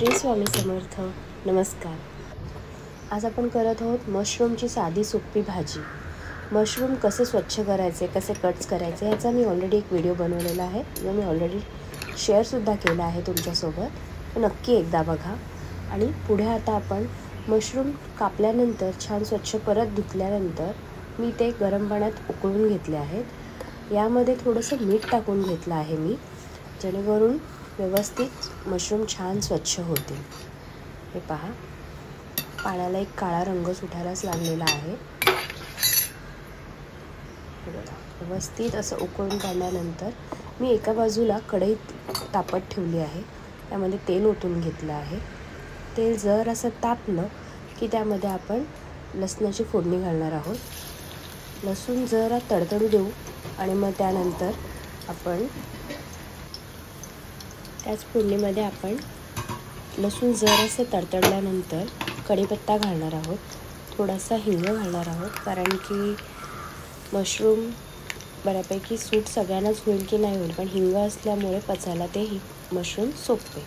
श्री स्वामी समर्थ. नमस्कार. आज आपण करत आहोत मशरूमची साधी सोपी भाजी. मशरूम कसे स्वच्छ करायचे, कसे कट्स करायचे याचा मी ऑलरेडी एक व्हिडिओ बनवलेला आहे, जो मी ऑलरेडी शेअरसुद्धा केला आहे तुमच्यासोबत. नक्की एकदा बघा. आणि पुढे आता आपण मशरूम कापल्यानंतर छान स्वच्छ परत धुतल्यानंतर मी ते गरम पाण्यात उकळून घेतले आहेत. यामध्ये थोडंसं मीठ टाकून घेतलं आहे मी, जेणेकरून व्यवस्थित मशरूम छान स्वच्छ होते. हे पहा, पाण्याला एक काळा रंग सुटायलाच लागलेला आहे. व्यवस्थित असं उकळून काढल्यानंतर मी एका बाजूला कढई तापत ठेवली आहे. त्यामध्ये तेल ओतून घेतलं आहे. तेल जर असं तापलं की त्यामध्ये आपण लसणाची फोडणी घालणार आहोत. लसूण जरा तडतडू देऊ आणि मग त्यानंतर आपण त्याच फोडणीमध्ये आपण लसूण जरासं तडतडल्यानंतर कढीपत्ता घालणार आहोत. थोडासा हिंग घालणार आहोत, कारण की मशरूम बऱ्यापैकी सूट सगळ्यांनाच होईल की नाही होईल, पण हिंग असल्यामुळे पचायला ते मशरूम सोपे.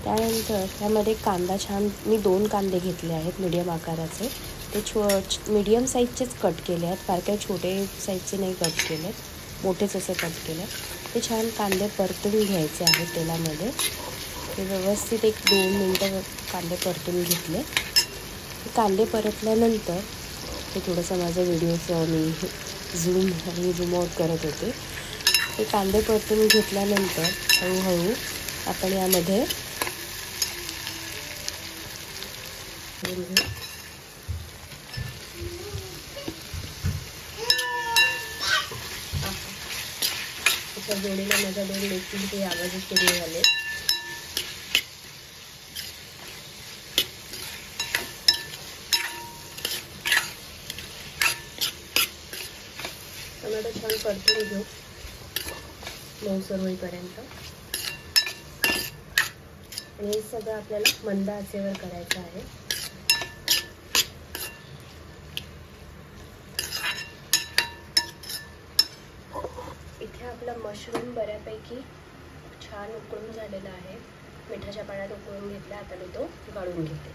त्यानंतर त्यामध्ये कांदा छान, मी 2 कांदे घेतले आहेत मीडियम आकाराचे. ते मीडियम साईजचेच कट केले आहेत, फार काही छोटे साईजचे नाही कट केले, मोठेच असे कट केले. ते छान कांदे परतून घ्यायचे आहेत तेलामध्ये. ते व्यवस्थित एक 2 मिनटं कांदे परतून घेतले. कांदे परतल्यानंतर ते थोडंसं माझ्या व्हिडिओचं मी झूम आणि झूम आउट करत होते. ते कांदे परतून घेतल्यानंतर हळूहळू आपण यामध्ये जोडीला माझ्या 2 लेकींचे आवाज सुरू झाले. टोमॅटो छान परतून घेऊ मऊसर होईपर्यंत. आणि हे सगळं आपल्याला मंद आचेवर करायचं आहे. इथे आपला मशरूम बऱ्यापैकी छान उकळून झालेला आहे. मिठाच्या पाण्यात उकळून घेतला. आता मी तो गाळून घेते.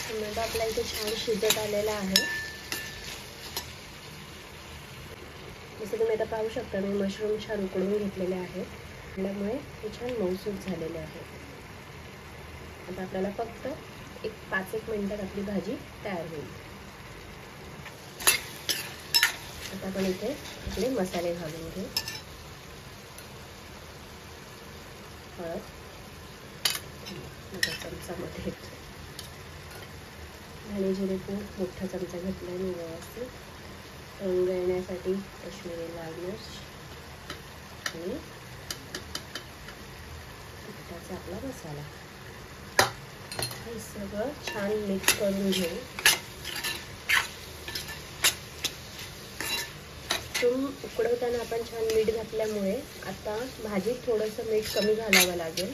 टोमॅटो आपला इथे छान शिजत आलेला आहे. जसं तुम्ही आता पाहू शकता, मी मशरूम छान उकळून घेतलेले आहे, त्यामुळे हे छान मऊसूत झालेले आहे. आता आपल्याला फक्त 5-1 मिनिटात आपली भाजी तयार होईल. आता आपण इथे आपले मसाले घालून घेऊ. हळद मोठ्या चमचामध्ये, धणे जिरे पूड मोठा चमचा घेतला आणि व्यवस्थित रंग येण्यासाठी काश्मीरी लाल मिर्च आणि तिखटाचा आपला मसाला, हे सगळं छान मिक्स करून घेऊ. उकडवताना आपण छान मीठ घातल्यामुळे आता भाजीत थोडंसं मीठ कमी घालावं लागेल,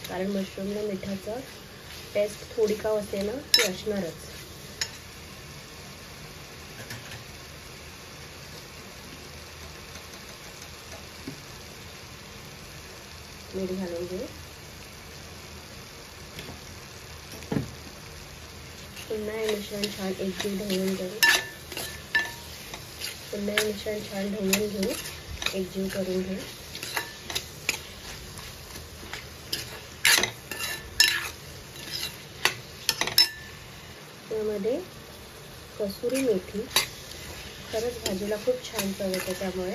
कारण मशरूमला मिठाचा टेस्ट थोडी का असे ना ती असणारच. मीठ घालून घेऊ. पुन्हा हे मिश्रण छान एकजीव ढवळून घेऊ. पुन्हा हे मिश्रण छान ढवळून घेऊ, एकजीव करून घेऊ. त्यामध्ये कसुरी मेथी, खरंच भाजीला खूप छान चव येते. त्यामुळे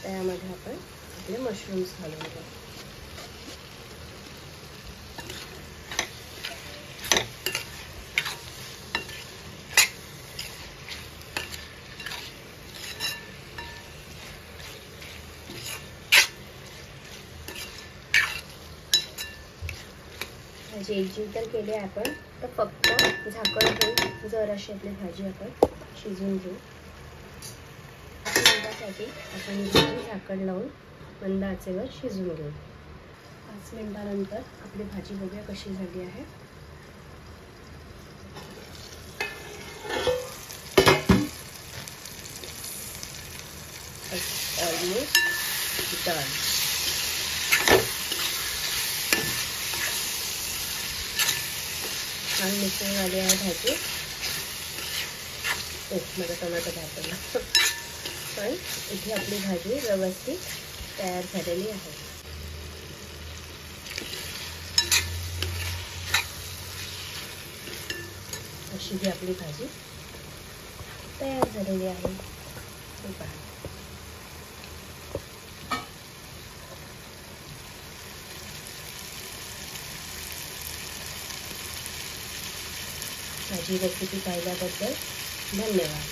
त्यामध्ये आपण आपले मशरूम्स घालून घेऊ. भाजी एकजीव तर केली आपण, तर फक्त झाकण ठेवून जराशी आपली भाजी आपण शिजवून घेऊ. 5 मिनिटासाठी आपण ही भाजी झाकण लावून मंद आचेवर शिजवून घेऊ. 5 मिनिटानंतर आपली भाजी बघूया कशी झाली आहे. डन. छान मिक्सिंग आली आहे भाजी. माझा टोमॅटो भाजला. पण इथे आपली भाजी व्यवस्थित तयार झालेली आहे. अशी ही आपली भाजी तयार झालेली आहे. माझी रेसिपी पाहिल्याबद्दल धन्यवाद.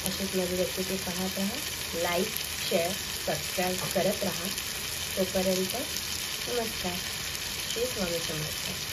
अशीच माझी रेसिपी पाहत राहा. लाईक, शेअर, सबस्क्राईब करत राहा. तोपर्यंत नमस्कार. श्री स्वामी समर्थ.